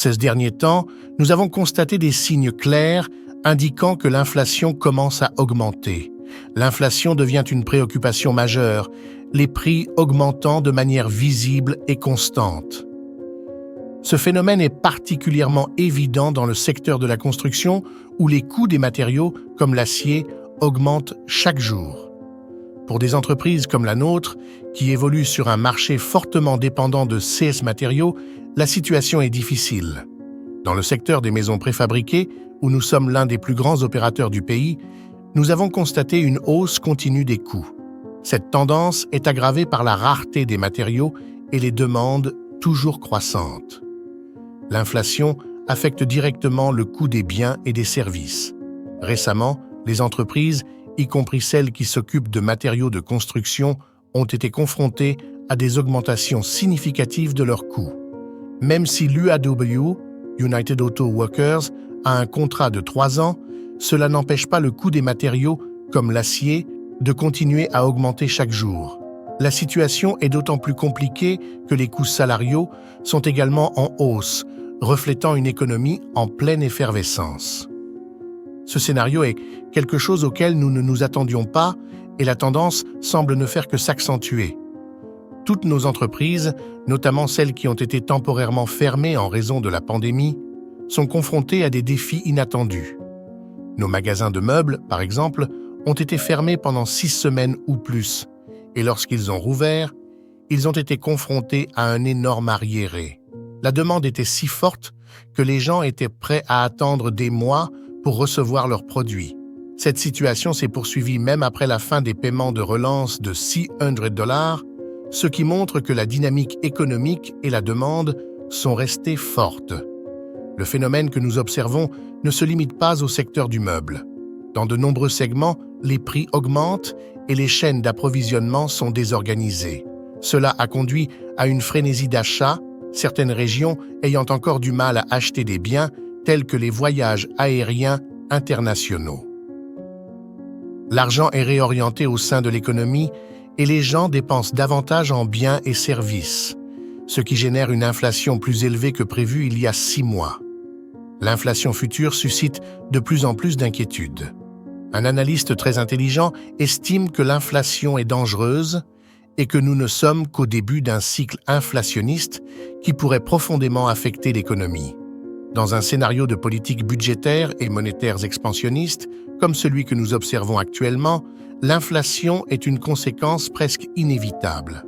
Ces derniers temps, nous avons constaté des signes clairs indiquant que l'inflation commence à augmenter. L'inflation devient une préoccupation majeure, les prix augmentant de manière visible et constante. Ce phénomène est particulièrement évident dans le secteur de la construction où les coûts des matériaux, comme l'acier, augmentent chaque jour. Pour des entreprises comme la nôtre, qui évoluent sur un marché fortement dépendant de ces matériaux, la situation est difficile. Dans le secteur des maisons préfabriquées, où nous sommes l'un des plus grands opérateurs du pays, nous avons constaté une hausse continue des coûts. Cette tendance est aggravée par la rareté des matériaux et les demandes toujours croissantes. L'inflation affecte directement le coût des biens et des services. Récemment, les entreprises, y compris celles qui s'occupent de matériaux de construction, ont été confrontées à des augmentations significatives de leurs coûts. Même si l'UAW, United Auto Workers, a un contrat de 3 ans, cela n'empêche pas le coût des matériaux, comme l'acier, de continuer à augmenter chaque jour. La situation est d'autant plus compliquée que les coûts salariaux sont également en hausse, reflétant une économie en pleine effervescence. Ce scénario est quelque chose auquel nous ne nous attendions pas et la tendance semble ne faire que s'accentuer. Toutes nos entreprises, notamment celles qui ont été temporairement fermées en raison de la pandémie, sont confrontées à des défis inattendus. Nos magasins de meubles, par exemple, ont été fermés pendant 6 semaines ou plus, et lorsqu'ils ont rouvert, ils ont été confrontés à un énorme arriéré. La demande était si forte que les gens étaient prêts à attendre des mois pour recevoir leurs produits. Cette situation s'est poursuivie même après la fin des paiements de relance de $600, ce qui montre que la dynamique économique et la demande sont restées fortes. Le phénomène que nous observons ne se limite pas au secteur du meuble. Dans de nombreux segments, les prix augmentent et les chaînes d'approvisionnement sont désorganisées. Cela a conduit à une frénésie d'achat, certaines régions ayant encore du mal à acheter des biens tels que les voyages aériens internationaux. L'argent est réorienté au sein de l'économie et les gens dépensent davantage en biens et services, ce qui génère une inflation plus élevée que prévu il y a 6 mois. L'inflation future suscite de plus en plus d'inquiétudes. Un analyste très intelligent estime que l'inflation est dangereuse et que nous ne sommes qu'au début d'un cycle inflationniste qui pourrait profondément affecter l'économie. Dans un scénario de politique budgétaire et monétaires expansionnistes, comme celui que nous observons actuellement, l'inflation est une conséquence presque inévitable.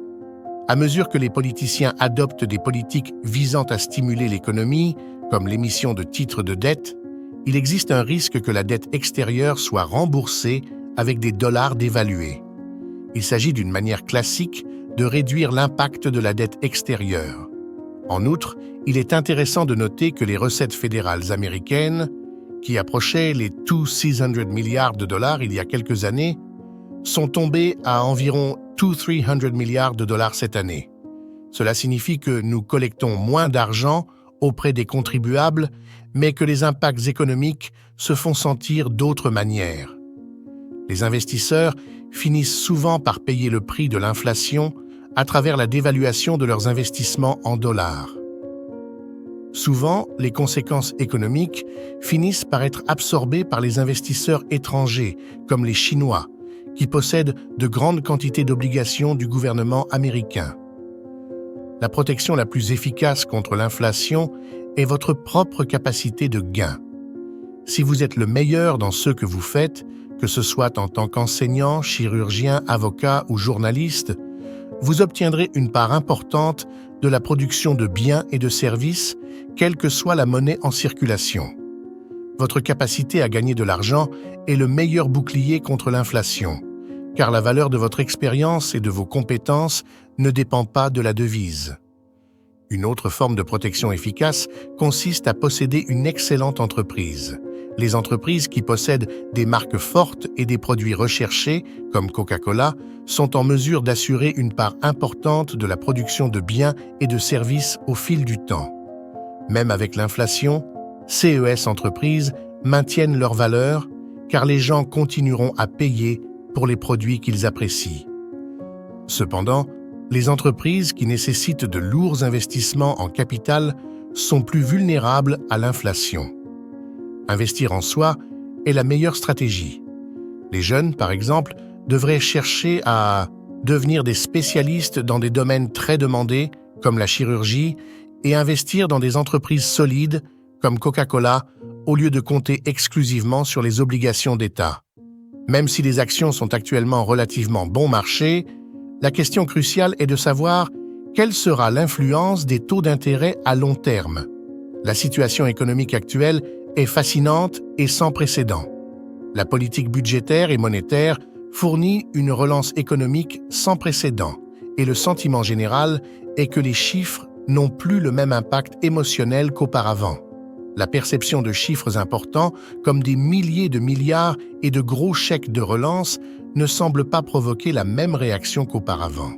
À mesure que les politiciens adoptent des politiques visant à stimuler l'économie, comme l'émission de titres de dette, il existe un risque que la dette extérieure soit remboursée avec des dollars dévalués. Il s'agit d'une manière classique de réduire l'impact de la dette extérieure. En outre, il est intéressant de noter que les recettes fédérales américaines, qui approchaient les $600 milliards il y a quelques années, sont tombées à environ $300 milliards cette année. Cela signifie que nous collectons moins d'argent auprès des contribuables, mais que les impacts économiques se font sentir d'autres manières. Les investisseurs finissent souvent par payer le prix de l'inflation à travers la dévaluation de leurs investissements en dollars. Souvent, les conséquences économiques finissent par être absorbées par les investisseurs étrangers, comme les Chinois, qui possèdent de grandes quantités d'obligations du gouvernement américain. La protection la plus efficace contre l'inflation est votre propre capacité de gain. Si vous êtes le meilleur dans ce que vous faites, que ce soit en tant qu'enseignant, chirurgien, avocat ou journaliste, vous obtiendrez une part importante de la production de biens et de services, quelle que soit la monnaie en circulation. Votre capacité à gagner de l'argent est le meilleur bouclier contre l'inflation, car la valeur de votre expérience et de vos compétences ne dépend pas de la devise. Une autre forme de protection efficace consiste à posséder une excellente entreprise. Les entreprises qui possèdent des marques fortes et des produits recherchés, comme Coca-Cola, sont en mesure d'assurer une part importante de la production de biens et de services au fil du temps. Même avec l'inflation, CES entreprises maintiennent leur valeur car les gens continueront à payer pour les produits qu'ils apprécient. Cependant, les entreprises qui nécessitent de lourds investissements en capital sont plus vulnérables à l'inflation. Investir en soi est la meilleure stratégie. Les jeunes, par exemple, devraient chercher à devenir des spécialistes dans des domaines très demandés, comme la chirurgie, et investir dans des entreprises solides, comme Coca-Cola, au lieu de compter exclusivement sur les obligations d'État. Même si les actions sont actuellement relativement bon marché, la question cruciale est de savoir quelle sera l'influence des taux d'intérêt à long terme. La situation économique actuelle est fascinante et sans précédent. La politique budgétaire et monétaire fournit une relance économique sans précédent et le sentiment général est que les chiffres n'ont plus le même impact émotionnel qu'auparavant. La perception de chiffres importants, comme des milliers de milliards et de gros chèques de relance, ne semble pas provoquer la même réaction qu'auparavant.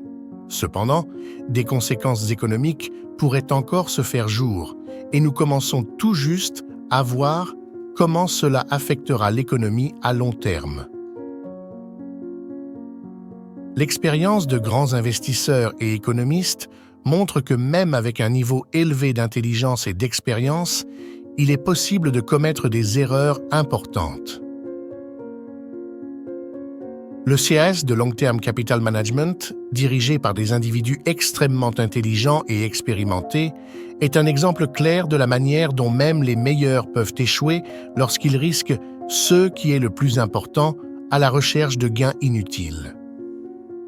Cependant, des conséquences économiques pourraient encore se faire jour, et nous commençons tout juste à voir comment cela affectera l'économie à long terme. L'expérience de grands investisseurs et économistes montre que même avec un niveau élevé d'intelligence et d'expérience, il est possible de commettre des erreurs importantes. Le CAS de Long Term Capital Management, dirigé par des individus extrêmement intelligents et expérimentés, est un exemple clair de la manière dont même les meilleurs peuvent échouer lorsqu'ils risquent ce qui est le plus important à la recherche de gains inutiles.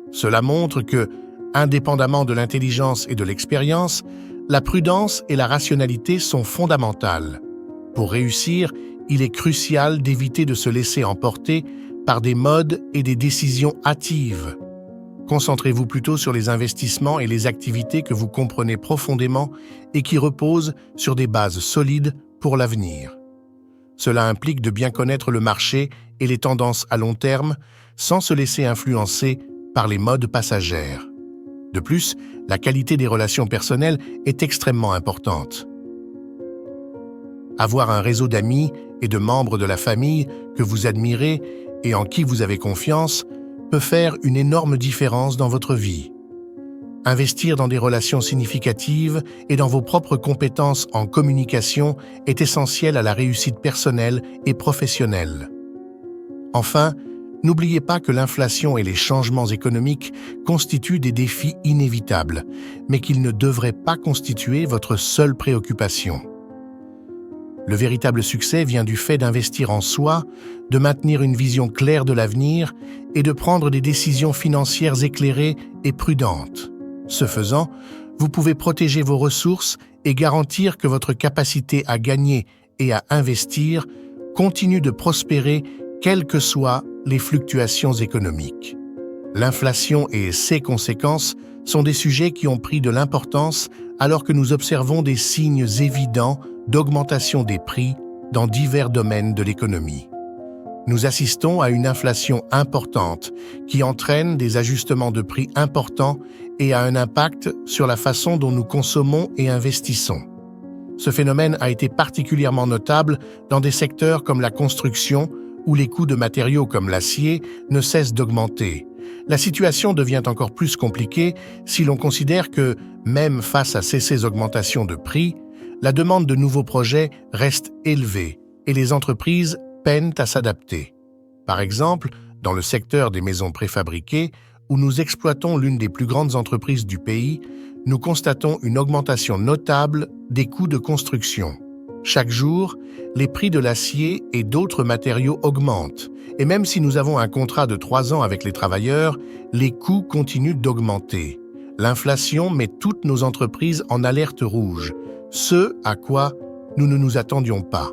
Cela montre que, indépendamment de l'intelligence et de l'expérience, la prudence et la rationalité sont fondamentales. Pour réussir, il est crucial d'éviter de se laisser emporter par des modes et des décisions hâtives. Concentrez-vous plutôt sur les investissements et les activités que vous comprenez profondément et qui reposent sur des bases solides pour l'avenir. Cela implique de bien connaître le marché et les tendances à long terme sans se laisser influencer par les modes passagères. De plus, la qualité des relations personnelles est extrêmement importante. Avoir un réseau d'amis et de membres de la famille que vous admirez et en qui vous avez confiance peut faire une énorme différence dans votre vie. Investir dans des relations significatives et dans vos propres compétences en communication est essentiel à la réussite personnelle et professionnelle. Enfin, n'oubliez pas que l'inflation et les changements économiques constituent des défis inévitables, mais qu'ils ne devraient pas constituer votre seule préoccupation. Le véritable succès vient du fait d'investir en soi, de maintenir une vision claire de l'avenir et de prendre des décisions financières éclairées et prudentes. Ce faisant, vous pouvez protéger vos ressources et garantir que votre capacité à gagner et à investir continue de prospérer quelles que soient les fluctuations économiques. L'inflation et ses conséquences sont des sujets qui ont pris de l'importance alors que nous observons des signes évidents d'augmentation des prix dans divers domaines de l'économie. Nous assistons à une inflation importante qui entraîne des ajustements de prix importants et a un impact sur la façon dont nous consommons et investissons. Ce phénomène a été particulièrement notable dans des secteurs comme la construction, où les coûts de matériaux comme l'acier ne cessent d'augmenter. La situation devient encore plus compliquée si l'on considère que, même face à ces augmentations de prix, la demande de nouveaux projets reste élevée et les entreprises peinent à s'adapter. Par exemple, dans le secteur des maisons préfabriquées, où nous exploitons l'une des plus grandes entreprises du pays, nous constatons une augmentation notable des coûts de construction. Chaque jour, les prix de l'acier et d'autres matériaux augmentent, et même si nous avons un contrat de 3 ans avec les travailleurs, les coûts continuent d'augmenter. L'inflation met toutes nos entreprises en alerte rouge, ce à quoi nous ne nous attendions pas.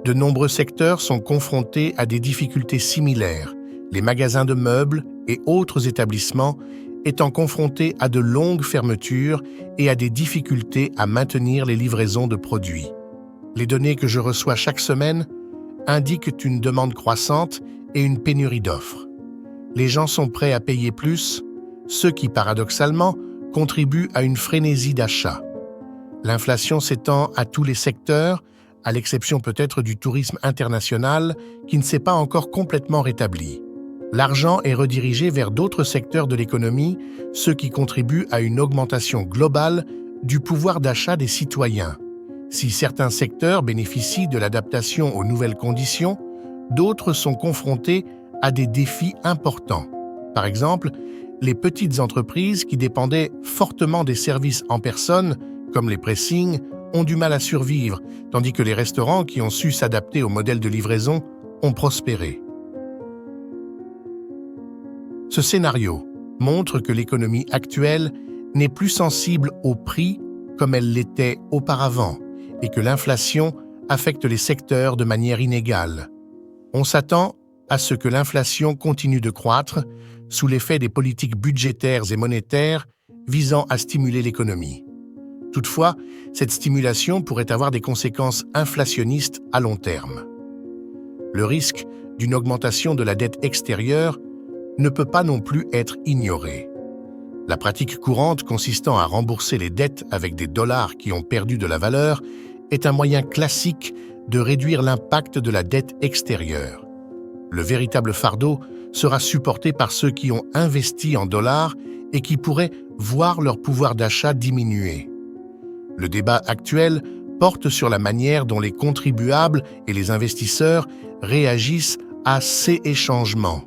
De nombreux secteurs sont confrontés à des difficultés similaires, les magasins de meubles et autres établissements étant confrontés à de longues fermetures et à des difficultés à maintenir les livraisons de produits. Les données que je reçois chaque semaine indiquent une demande croissante et une pénurie d'offres. Les gens sont prêts à payer plus, ce qui, paradoxalement, contribue à une frénésie d'achat. L'inflation s'étend à tous les secteurs, à l'exception peut-être du tourisme international qui ne s'est pas encore complètement rétabli. L'argent est redirigé vers d'autres secteurs de l'économie, ce qui contribue à une augmentation globale du pouvoir d'achat des citoyens. Si certains secteurs bénéficient de l'adaptation aux nouvelles conditions, d'autres sont confrontés à des défis importants. Par exemple, les petites entreprises qui dépendaient fortement des services en personne, comme les pressings, ont du mal à survivre, tandis que les restaurants qui ont su s'adapter au modèle de livraison ont prospéré. Ce scénario montre que l'économie actuelle n'est plus sensible au prix comme elle l'était auparavant et que l'inflation affecte les secteurs de manière inégale. On s'attend à ce que l'inflation continue de croître sous l'effet des politiques budgétaires et monétaires visant à stimuler l'économie. Toutefois, cette stimulation pourrait avoir des conséquences inflationnistes à long terme. Le risque d'une augmentation de la dette extérieure ne peut pas non plus être ignoré. La pratique courante consistant à rembourser les dettes avec des dollars qui ont perdu de la valeur est un moyen classique de réduire l'impact de la dette extérieure. Le véritable fardeau sera supporté par ceux qui ont investi en dollars et qui pourraient voir leur pouvoir d'achat diminuer. Le débat actuel porte sur la manière dont les contribuables et les investisseurs réagissent à ces changements.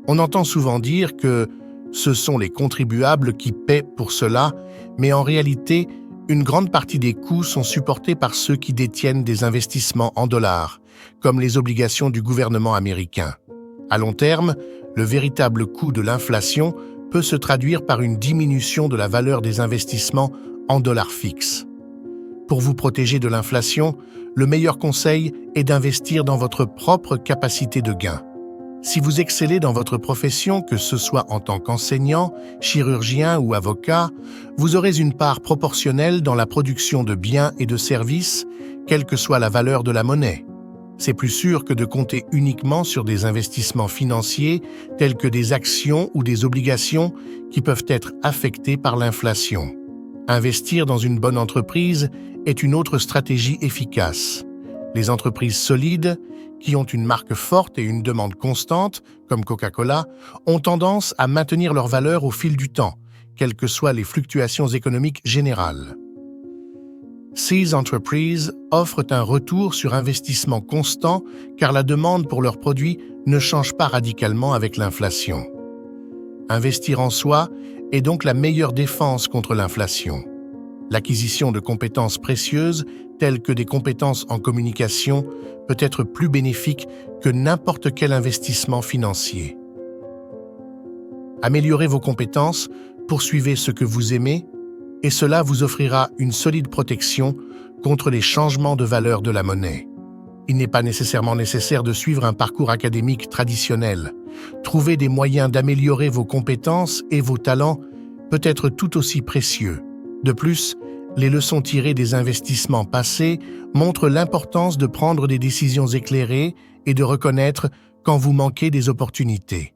On entend souvent dire que ce sont les contribuables qui paient pour cela, mais en réalité, une grande partie des coûts sont supportés par ceux qui détiennent des investissements en dollars, comme les obligations du gouvernement américain. À long terme, le véritable coût de l'inflation peut se traduire par une diminution de la valeur des investissements en dollars fixes. Pour vous protéger de l'inflation, le meilleur conseil est d'investir dans votre propre capacité de gain. Si vous excellez dans votre profession, que ce soit en tant qu'enseignant, chirurgien ou avocat, vous aurez une part proportionnelle dans la production de biens et de services, quelle que soit la valeur de la monnaie. C'est plus sûr que de compter uniquement sur des investissements financiers tels que des actions ou des obligations qui peuvent être affectés par l'inflation. Investir dans une bonne entreprise est une autre stratégie efficace. Les entreprises solides, qui ont une marque forte et une demande constante, comme Coca-Cola, ont tendance à maintenir leur valeur au fil du temps, quelles que soient les fluctuations économiques générales. Ces entreprises offrent un retour sur investissement constant car la demande pour leurs produits ne change pas radicalement avec l'inflation. Investir en soi est donc la meilleure défense contre l'inflation. L'acquisition de compétences précieuses, telles que des compétences en communication, peut être plus bénéfique que n'importe quel investissement financier. Améliorez vos compétences, poursuivez ce que vous aimez, et cela vous offrira une solide protection contre les changements de valeur de la monnaie. Il n'est pas nécessairement nécessaire de suivre un parcours académique traditionnel. Trouver des moyens d'améliorer vos compétences et vos talents peut être tout aussi précieux. De plus, les leçons tirées des investissements passés montrent l'importance de prendre des décisions éclairées et de reconnaître quand vous manquez des opportunités.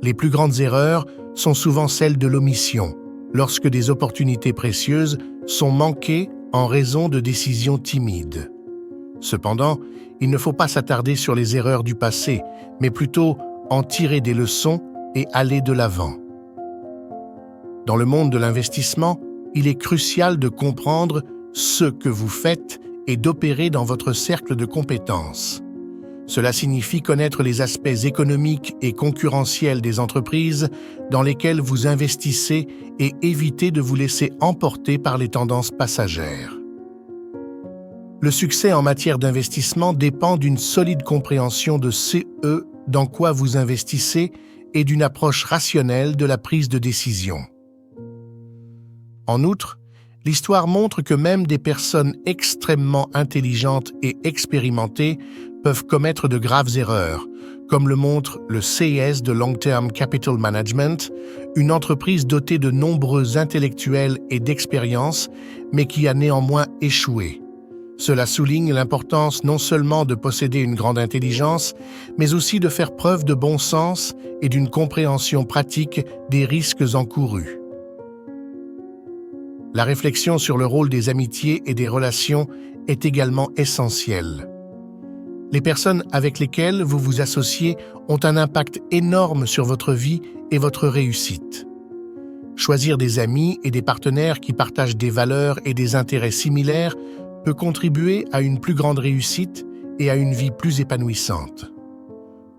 Les plus grandes erreurs sont souvent celles de l'omission, lorsque des opportunités précieuses sont manquées en raison de décisions timides. Cependant, il ne faut pas s'attarder sur les erreurs du passé, mais plutôt en tirer des leçons et aller de l'avant. Dans le monde de l'investissement, il est crucial de comprendre ce que vous faites et d'opérer dans votre cercle de compétences. Cela signifie connaître les aspects économiques et concurrentiels des entreprises dans lesquelles vous investissez et éviter de vous laisser emporter par les tendances passagères. Le succès en matière d'investissement dépend d'une solide compréhension de ce dans quoi vous investissez et d'une approche rationnelle de la prise de décision. En outre, l'histoire montre que même des personnes extrêmement intelligentes et expérimentées peuvent commettre de graves erreurs, comme le montre le CES de Long Term Capital Management, une entreprise dotée de nombreux intellectuels et d'expérience, mais qui a néanmoins échoué. Cela souligne l'importance non seulement de posséder une grande intelligence, mais aussi de faire preuve de bon sens et d'une compréhension pratique des risques encourus. La réflexion sur le rôle des amitiés et des relations est également essentielle. Les personnes avec lesquelles vous vous associez ont un impact énorme sur votre vie et votre réussite. Choisir des amis et des partenaires qui partagent des valeurs et des intérêts similaires peut contribuer à une plus grande réussite et à une vie plus épanouissante.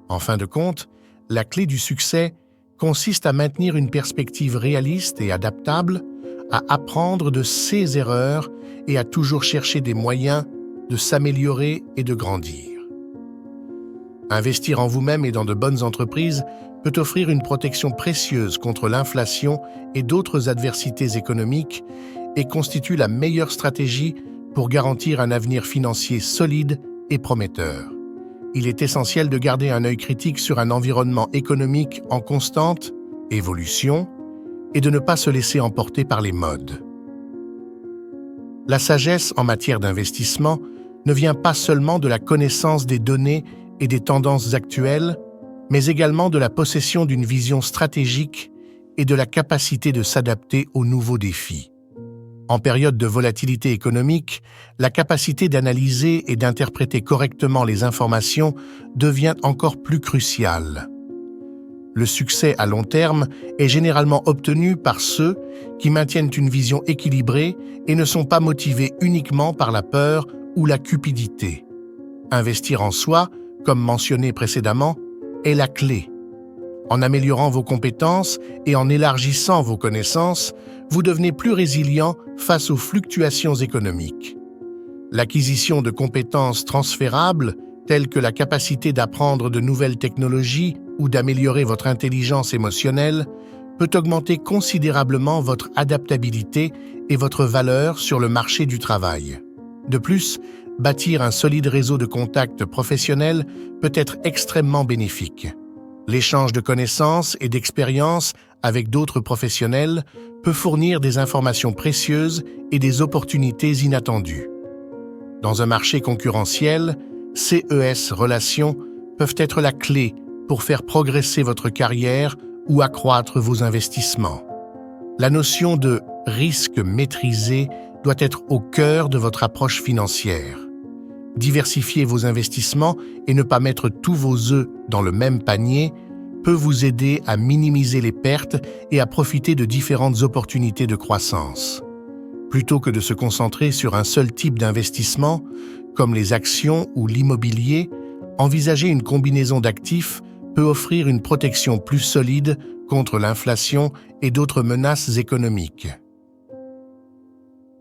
En fin de compte, la clé du succès consiste à maintenir une perspective réaliste et adaptable, à apprendre de ses erreurs et à toujours chercher des moyens de s'améliorer et de grandir. Investir en vous-même et dans de bonnes entreprises peut offrir une protection précieuse contre l'inflation et d'autres adversités économiques et constitue la meilleure stratégie pour garantir un avenir financier solide et prometteur. Il est essentiel de garder un œil critique sur un environnement économique en constante évolution et de ne pas se laisser emporter par les modes. La sagesse en matière d'investissement ne vient pas seulement de la connaissance des données et des tendances actuelles, mais également de la possession d'une vision stratégique et de la capacité de s'adapter aux nouveaux défis. En période de volatilité économique, la capacité d'analyser et d'interpréter correctement les informations devient encore plus cruciale. Le succès à long terme est généralement obtenu par ceux qui maintiennent une vision équilibrée et ne sont pas motivés uniquement par la peur ou la cupidité. Investir en soi, comme mentionné précédemment, est la clé. En améliorant vos compétences et en élargissant vos connaissances, vous devenez plus résilient face aux fluctuations économiques. L'acquisition de compétences transférables, telles que la capacité d'apprendre de nouvelles technologies ou d'améliorer votre intelligence émotionnelle, peut augmenter considérablement votre adaptabilité et votre valeur sur le marché du travail. De plus, bâtir un solide réseau de contacts professionnels peut être extrêmement bénéfique. L'échange de connaissances et d'expériences avec d'autres professionnels peut fournir des informations précieuses et des opportunités inattendues. Dans un marché concurrentiel, CES Relations peuvent être la clé pour faire progresser votre carrière ou accroître vos investissements. La notion de risque maîtrisé doit être au cœur de votre approche financière. Diversifier vos investissements et ne pas mettre tous vos œufs dans le même panier peut vous aider à minimiser les pertes et à profiter de différentes opportunités de croissance. Plutôt que de se concentrer sur un seul type d'investissement, comme les actions ou l'immobilier, envisager une combinaison d'actifs peut offrir une protection plus solide contre l'inflation et d'autres menaces économiques.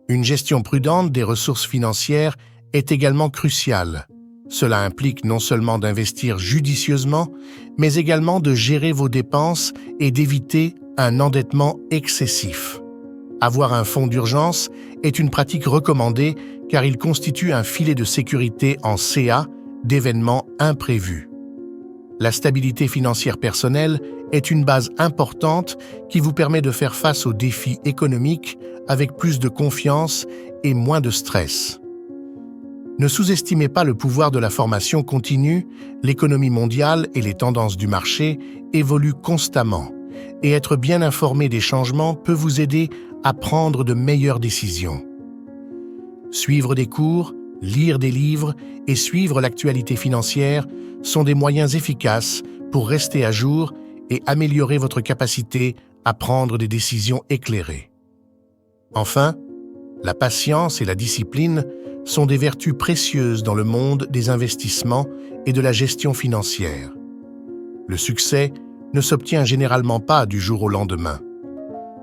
Une gestion prudente des ressources financières est également cruciale. Cela implique non seulement d'investir judicieusement, mais également de gérer vos dépenses et d'éviter un endettement excessif. Avoir un fonds d'urgence est une pratique recommandée car il constitue un filet de sécurité en CA d'événements imprévus. La stabilité financière personnelle est une base importante qui vous permet de faire face aux défis économiques avec plus de confiance et moins de stress. Ne sous-estimez pas le pouvoir de la formation continue, l'économie mondiale et les tendances du marché évoluent constamment, et être bien informé des changements peut vous aider à prendre de meilleures décisions. Suivre des cours, lire des livres et suivre l'actualité financière sont des moyens efficaces pour rester à jour et améliorer votre capacité à prendre des décisions éclairées. Enfin, la patience et la discipline sont des vertus précieuses dans le monde des investissements et de la gestion financière. Le succès ne s'obtient généralement pas du jour au lendemain.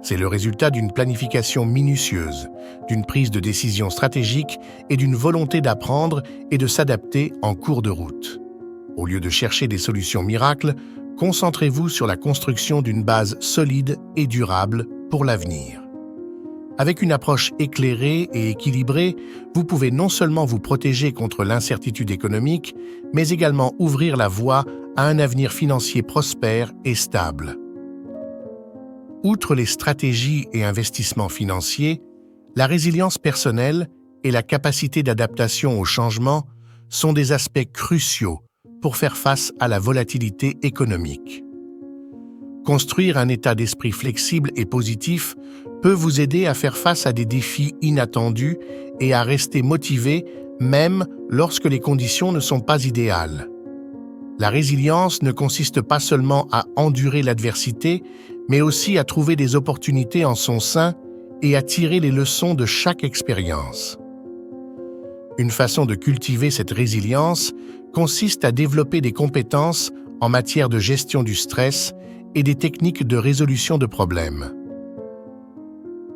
C'est le résultat d'une planification minutieuse, d'une prise de décision stratégique et d'une volonté d'apprendre et de s'adapter en cours de route. Au lieu de chercher des solutions miracles, concentrez-vous sur la construction d'une base solide et durable pour l'avenir. Avec une approche éclairée et équilibrée, vous pouvez non seulement vous protéger contre l'incertitude économique, mais également ouvrir la voie à un avenir financier prospère et stable. Outre les stratégies et investissements financiers, la résilience personnelle et la capacité d'adaptation aux changements sont des aspects cruciaux pour faire face à la volatilité économique. Construire un état d'esprit flexible et positif peut vous aider à faire face à des défis inattendus et à rester motivé même lorsque les conditions ne sont pas idéales. La résilience ne consiste pas seulement à endurer l'adversité, mais aussi à trouver des opportunités en son sein et à tirer les leçons de chaque expérience. Une façon de cultiver cette résilience consiste à développer des compétences en matière de gestion du stress et des techniques de résolution de problèmes.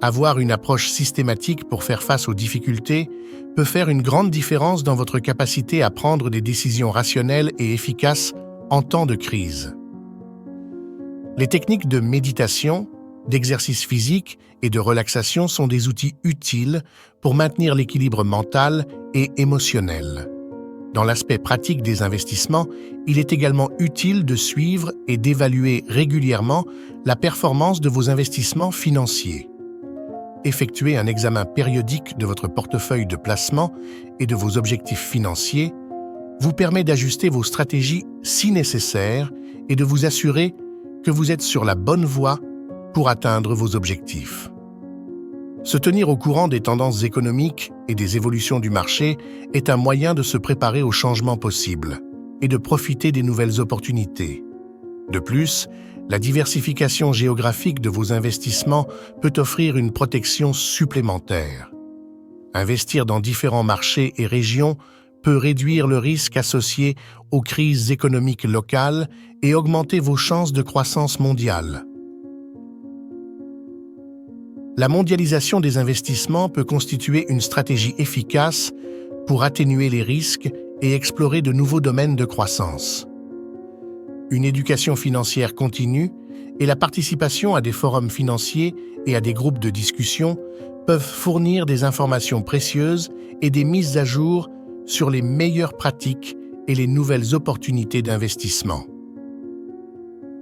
Avoir une approche systématique pour faire face aux difficultés peut faire une grande différence dans votre capacité à prendre des décisions rationnelles et efficaces en temps de crise. Les techniques de méditation, d'exercice physique et de relaxation sont des outils utiles pour maintenir l'équilibre mental et émotionnel. Dans l'aspect pratique des investissements, il est également utile de suivre et d'évaluer régulièrement la performance de vos investissements financiers. Effectuer un examen périodique de votre portefeuille de placement et de vos objectifs financiers vous permet d'ajuster vos stratégies si nécessaire et de vous assurer que vous êtes sur la bonne voie pour atteindre vos objectifs. Se tenir au courant des tendances économiques et des évolutions du marché est un moyen de se préparer aux changements possibles et de profiter des nouvelles opportunités. De plus, la diversification géographique de vos investissements peut offrir une protection supplémentaire. Investir dans différents marchés et régions peut réduire le risque associé aux crises économiques locales et augmenter vos chances de croissance mondiale. La mondialisation des investissements peut constituer une stratégie efficace pour atténuer les risques et explorer de nouveaux domaines de croissance. Une éducation financière continue et la participation à des forums financiers et à des groupes de discussion peuvent fournir des informations précieuses et des mises à jour sur les meilleures pratiques et les nouvelles opportunités d'investissement.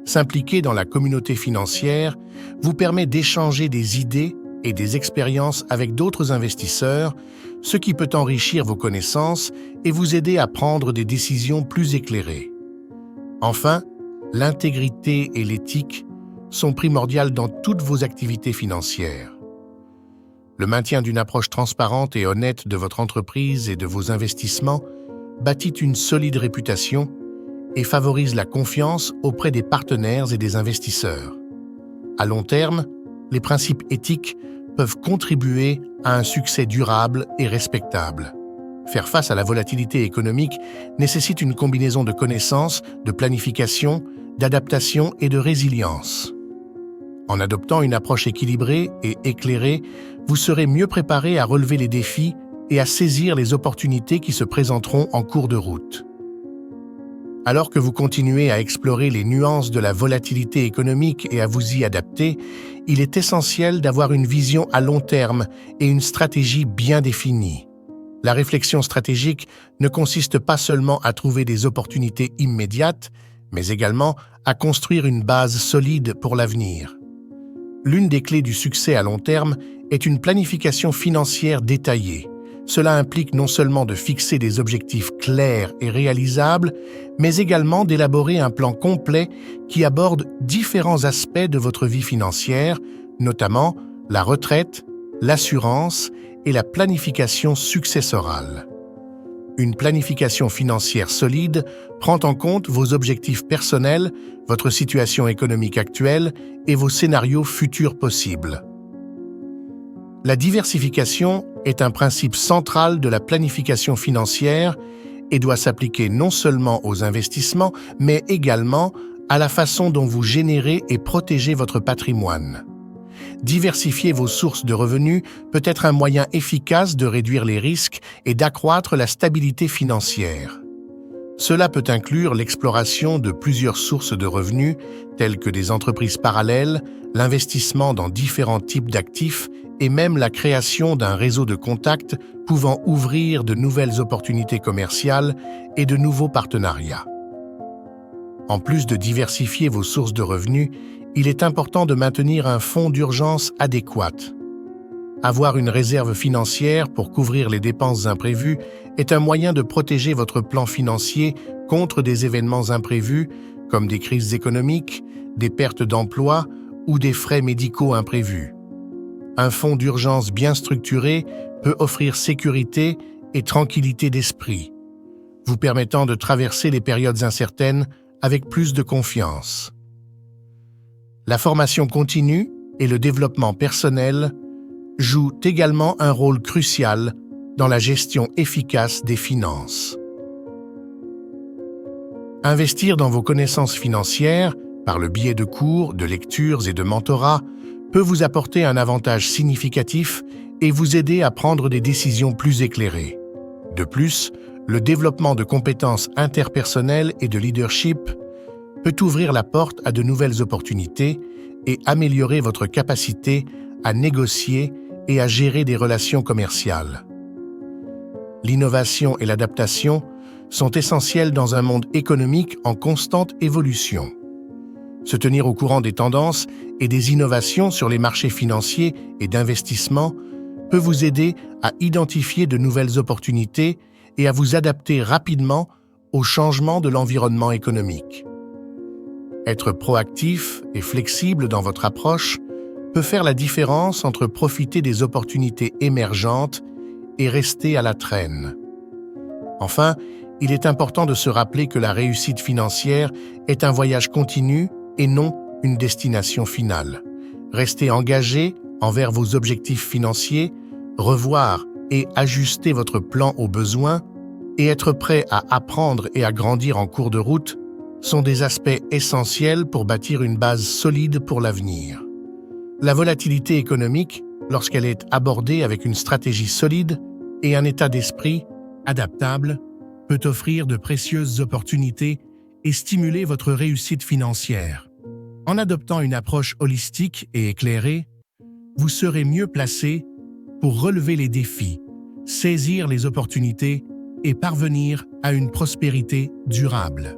S'impliquer dans la communauté financière vous permet d'échanger des idées et des expériences avec d'autres investisseurs, ce qui peut enrichir vos connaissances et vous aider à prendre des décisions plus éclairées. Enfin, l'intégrité et l'éthique sont primordiales dans toutes vos activités financières. Le maintien d'une approche transparente et honnête de votre entreprise et de vos investissements bâtit une solide réputation et favorise la confiance auprès des partenaires et des investisseurs. À long terme, les principes éthiques peuvent contribuer à un succès durable et respectable. Faire face à la volatilité économique nécessite une combinaison de connaissances, de planification, d'adaptation et de résilience. En adoptant une approche équilibrée et éclairée, vous serez mieux préparé à relever les défis et à saisir les opportunités qui se présenteront en cours de route. Alors que vous continuez à explorer les nuances de la volatilité économique et à vous y adapter, il est essentiel d'avoir une vision à long terme et une stratégie bien définie. La réflexion stratégique ne consiste pas seulement à trouver des opportunités immédiates, mais également à construire une base solide pour l'avenir. L'une des clés du succès à long terme est une planification financière détaillée. Cela implique non seulement de fixer des objectifs clairs et réalisables, mais également d'élaborer un plan complet qui aborde différents aspects de votre vie financière, notamment la retraite, l'assurance et la planification successorale. Une planification financière solide prend en compte vos objectifs personnels, votre situation économique actuelle et vos scénarios futurs possibles. La diversification est un principe central de la planification financière et doit s'appliquer non seulement aux investissements, mais également à la façon dont vous générez et protégez votre patrimoine. Diversifier vos sources de revenus peut être un moyen efficace de réduire les risques et d'accroître la stabilité financière. Cela peut inclure l'exploration de plusieurs sources de revenus, telles que des entreprises parallèles, l'investissement dans différents types d'actifs et même la création d'un réseau de contacts pouvant ouvrir de nouvelles opportunités commerciales et de nouveaux partenariats. En plus de diversifier vos sources de revenus, il est important de maintenir un fonds d'urgence adéquat. Avoir une réserve financière pour couvrir les dépenses imprévues est un moyen de protéger votre plan financier contre des événements imprévus comme des crises économiques, des pertes d'emploi ou des frais médicaux imprévus. Un fonds d'urgence bien structuré peut offrir sécurité et tranquillité d'esprit, vous permettant de traverser les périodes incertaines avec plus de confiance. La formation continue et le développement personnel jouent également un rôle crucial dans la gestion efficace des finances. Investir dans vos connaissances financières, par le biais de cours, de lectures et de mentorats, peut vous apporter un avantage significatif et vous aider à prendre des décisions plus éclairées. De plus, le développement de compétences interpersonnelles et de leadership peut ouvrir la porte à de nouvelles opportunités et améliorer votre capacité à négocier et à gérer des relations commerciales. L'innovation et l'adaptation sont essentielles dans un monde économique en constante évolution. Se tenir au courant des tendances et des innovations sur les marchés financiers et d'investissement peut vous aider à identifier de nouvelles opportunités et à vous adapter rapidement aux changements de l'environnement économique. Être proactif et flexible dans votre approche peut faire la différence entre profiter des opportunités émergentes et rester à la traîne. Enfin, il est important de se rappeler que la réussite financière est un voyage continu et non une destination finale. Restez engagé envers vos objectifs financiers, revoir et ajuster votre plan aux besoins et être prêt à apprendre et à grandir en cours de route sont des aspects essentiels pour bâtir une base solide pour l'avenir. La volatilité économique, lorsqu'elle est abordée avec une stratégie solide et un état d'esprit adaptable, peut offrir de précieuses opportunités et stimuler votre réussite financière. En adoptant une approche holistique et éclairée, vous serez mieux placé pour relever les défis, saisir les opportunités et parvenir à une prospérité durable.